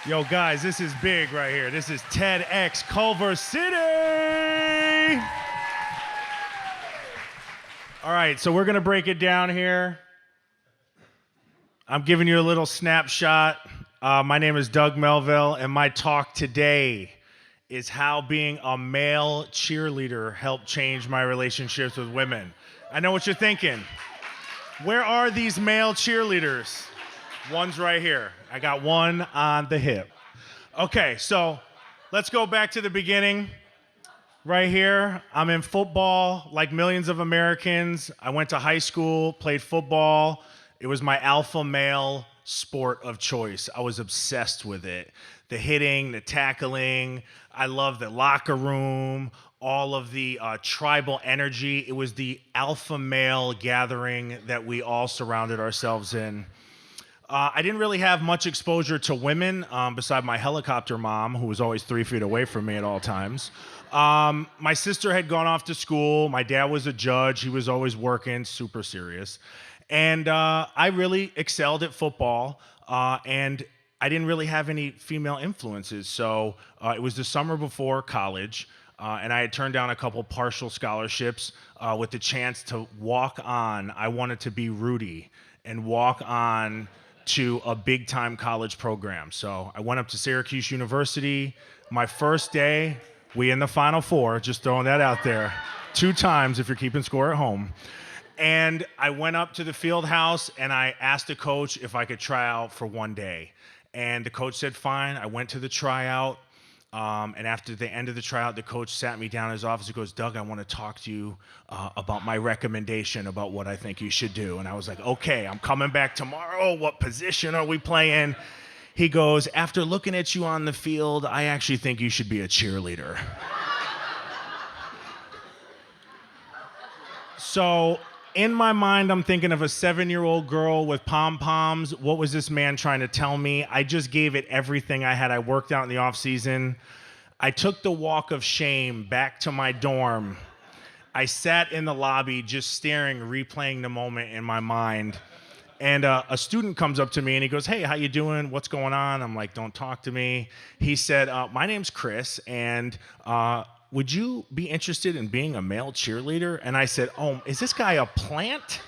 Yo, guys, this is big right here. This is TEDxCulverCity. All right, so we're going to break it down here. I'm giving you a little snapshot. My name is Doug Melville, and my talk today is how being a male cheerleader helped change my relationships with women. I know what you're thinking. Where are these male cheerleaders? One's right here. I got one on the hip. Okay, so let's go back to the beginning. Right here, I'm in football like millions of Americans. I went to high school, played football. It was my alpha male sport of choice. I was obsessed with it. The hitting, the tackling. I loved the locker room, all of the tribal energy. It was the alpha male gathering that we all surrounded ourselves in. I didn't really have much exposure to women beside my helicopter mom, who was always 3 feet away from me at all times. My sister had gone off to school. My dad was a judge. He was always working, super serious. And I really excelled at football, and I didn't really have any female influences. So it was the summer before college, and I had turned down a couple partial scholarships with the chance to walk on. I wanted to be Rudy and walk on to a big-time college program. So I went up to Syracuse University. My first day, we in the Final Four, just throwing that out there. 2 times if you're keeping score at home. And I went up to the field house and I asked the coach if I could try out for 1 day. And the coach said, fine. I went to the tryout. And after the end of the tryout, the coach sat me down in his office. He goes, Doug, I want to talk to you about my recommendation about what I think you should do. And I was like, okay, I'm coming back tomorrow. What position are we playing? He goes, after looking at you on the field, I actually think you should be a cheerleader. So in my mind, I'm thinking of a 7-year-old girl with pom-poms. What was this man trying to tell me? I just gave it everything I had. I worked out in the off season. I took the walk of shame back to my dorm. I sat in the lobby just staring, replaying the moment in my mind. And a student comes up to me and he goes, hey, how you doing? What's going on? I'm like, don't talk to me. He said, my name's Chris, and would you be interested in being a male cheerleader? And I said, oh, is this guy a plant?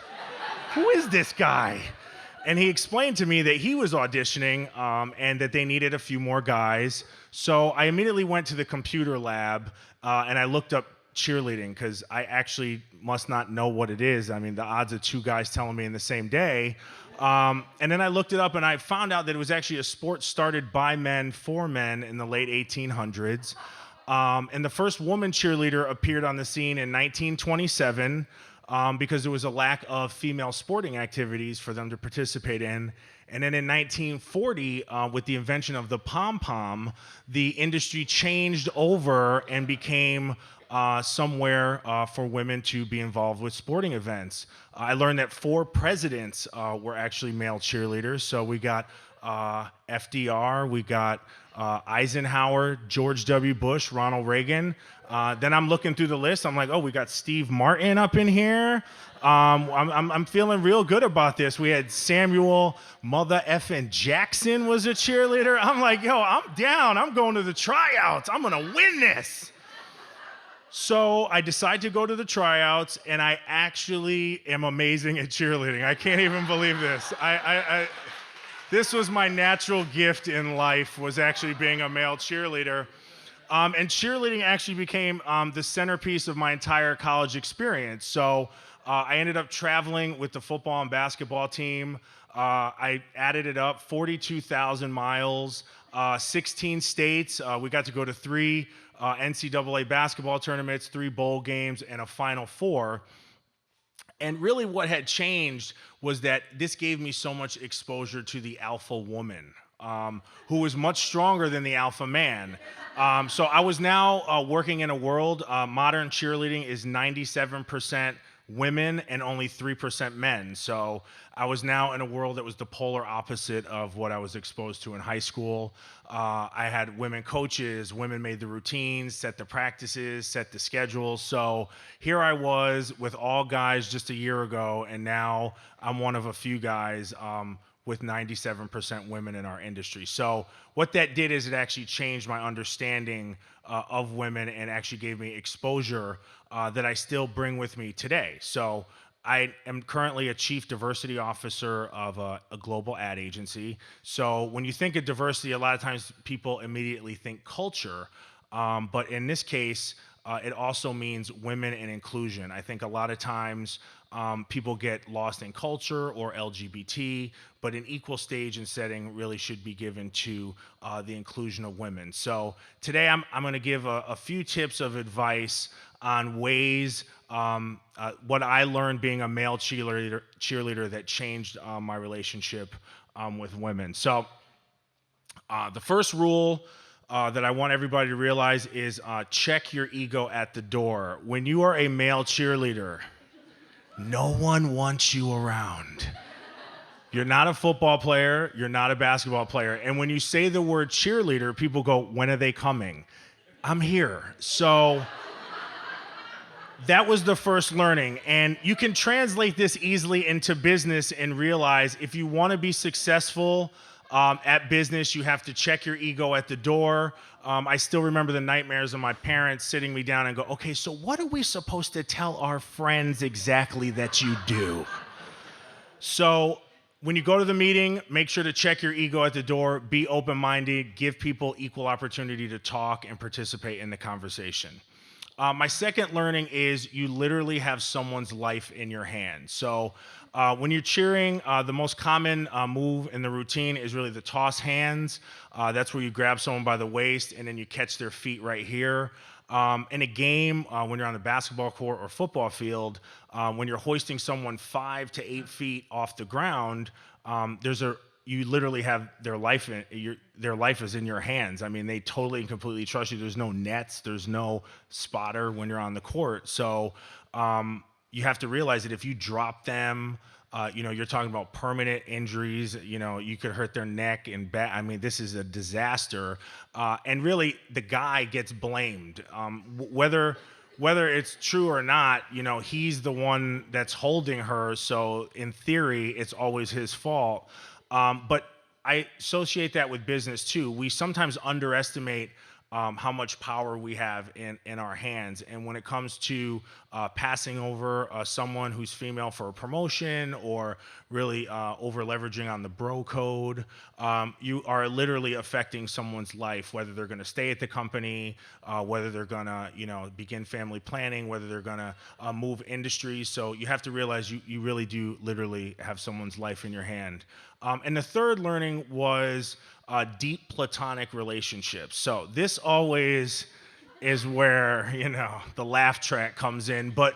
Who is this guy? And he explained to me that he was auditioning and that they needed a few more guys. So I immediately went to the computer lab and I looked up cheerleading because I actually must not know what it is. I mean, the odds of 2 guys telling me in the same day. And then I looked it up and I found out that it was actually a sport started by men for men in the late 1800s. And the first woman cheerleader appeared on the scene in 1927 because there was a lack of female sporting activities for them to participate in. And then in 1940, with the invention of the pom-pom, the industry changed over and became somewhere for women to be involved with sporting events. I learned that 4 presidents were actually male cheerleaders. So we got FDR, we got Eisenhower, George W. Bush, Ronald Reagan. Then I'm looking through the list. I'm like, oh, we got Steve Martin up in here. I'm feeling real good about this. We had Samuel Mother effing Jackson was a cheerleader. I'm like, yo, I'm down. I'm going to the tryouts. I'm going to win this. So I decide to go to the tryouts, and I actually am amazing at cheerleading. I can't even believe this. This was my natural gift in life, was actually being a male cheerleader. And cheerleading actually became the centerpiece of my entire college experience. So I ended up traveling with the football and basketball team. I added it up, 42,000 miles, 16 states. We got to go to 3 NCAA basketball tournaments, 3 bowl games, and a Final Four. And really what had changed was that this gave me so much exposure to the alpha woman, who was much stronger than the alpha man. So I was now working in a world, modern cheerleading is 97% women and only 3% men. So I was now in a world that was the polar opposite of what I was exposed to in high school. I had women coaches, women made the routines, set the practices, set the schedules. So here I was with all guys just a year ago, and now I'm one of a few guys with 97% women in our industry. So what that did is it actually changed my understanding of women and actually gave me exposure that I still bring with me today. So I am currently a chief diversity officer of a global ad agency. So when you think of diversity, a lot of times people immediately think culture. But in this case, it also means women and inclusion. I think a lot of times people get lost in culture or LGBT, but an equal stage and setting really should be given to the inclusion of women. So today I'm going to give a few tips of advice on ways, what I learned being a male cheerleader that changed my relationship with women. So the first rule that I want everybody to realize is check your ego at the door. When you are a male cheerleader, no one wants you around. You're not a football player, you're not a basketball player. And when you say the word cheerleader, people go, when are they coming? I'm here. So that was the first learning. And you can translate this easily into business and realize if you want to be successful at business, you have to check your ego at the door. I still remember the nightmares of my parents sitting me down and go, okay, so what are we supposed to tell our friends exactly that you do? So when you go to the meeting, make sure to check your ego at the door, be open-minded, give people equal opportunity to talk and participate in the conversation. My second learning is you literally have someone's life in your hands. So when you're cheering, the most common move in the routine is really the toss hands. That's where you grab someone by the waist and then you catch their feet right here. In a game, when you're on the basketball court or football field, when you're hoisting someone 5 to 8 feet off the ground, you literally have their life is in your hands. I mean, they totally and completely trust you. There's no nets, there's no spotter when you're on the court. So you have to realize that if you drop them, you're talking about permanent injuries. You could hurt their neck and back. I mean, this is a disaster. And really, the guy gets blamed. Whether it's true or not, he's the one that's holding her. So in theory, it's always his fault. But I associate that with business too. We sometimes underestimate how much power we have in our hands. And when it comes to passing over someone who's female for a promotion or really over leveraging on the bro code, you are literally affecting someone's life, whether they're going to stay at the company, whether they're going to begin family planning, whether they're going to move industries. So you have to realize you really do literally have someone's life in your hand. And the third learning was deep platonic relationships. So this always is where, the laugh track comes in. But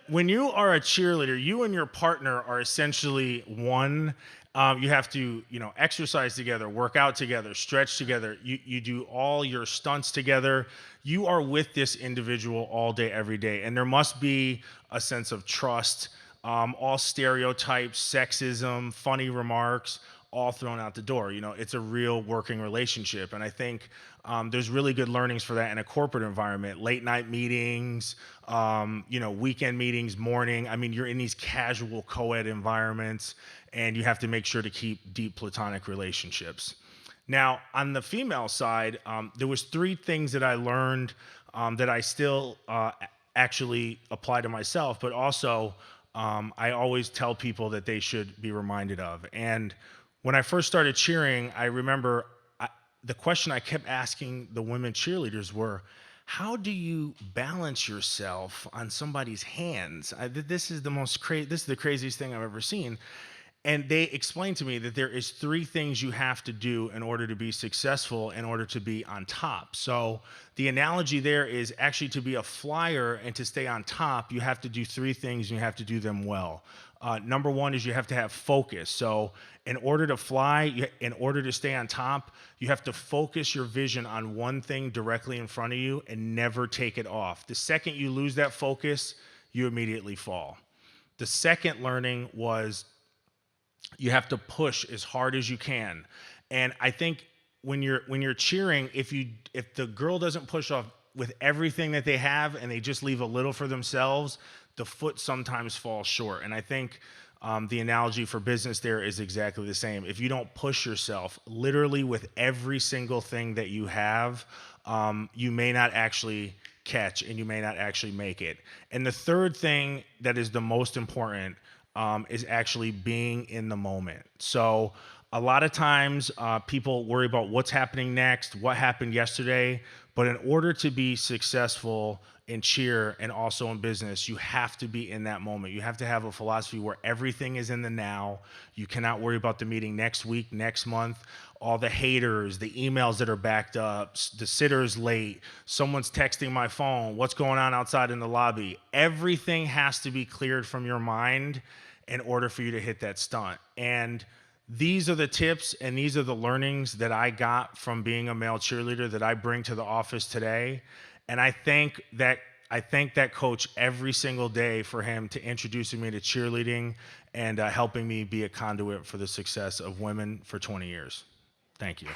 when you are a cheerleader, you and your partner are essentially one. You have to, exercise together, work out together, stretch together. You do all your stunts together. You are with this individual all day, every day. And there must be a sense of trust. All stereotypes, sexism, funny remarks, all thrown out the door. It's a real working relationship. And I think there's really good learnings for that in a corporate environment. Late night meetings, weekend meetings, morning. I mean, you're in these casual co-ed environments and you have to make sure to keep deep platonic relationships. Now, on the female side, there was 3 things that I learned that I still actually apply to myself, but also I always tell people that they should be reminded of. And when I first started cheering, I remember the question I kept asking the women cheerleaders were, how do you balance yourself on somebody's hands? This is the craziest thing I've ever seen. And they explained to me that there is 3 things you have to do in order to be successful, in order to be on top. So the analogy there is actually to be a flyer and to stay on top, you have to do 3 things and you have to do them well. Number 1 is you have to have focus. So in order to fly, in order to stay on top, you have to focus your vision on one thing directly in front of you and never take it off. The second you lose that focus, you immediately fall. The second learning was you have to push as hard as you can. And I think when you're cheering, if the girl doesn't push off with everything that they have and they just leave a little for themselves, the foot sometimes falls short. And I think the analogy for business there is exactly the same. If you don't push yourself literally with every single thing that you have, you may not actually catch and you may not actually make it. And the third thing that is the most important is actually being in the moment. So a lot of times people worry about what's happening next, what happened yesterday, but in order to be successful in cheer and also in business, you have to be in that moment. You have to have a philosophy where everything is in the now. You cannot worry about the meeting next week, next month, all the haters, the emails that are backed up, the sitter's late, someone's texting my phone, what's going on outside in the lobby. Everything has to be cleared from your mind in order for you to hit that stunt. And these are the tips and these are the learnings that I got from being a male cheerleader that I bring to the office today. And I thank that coach every single day for him to introducing me to cheerleading and helping me be a conduit for the success of women for 20 years. Thank you.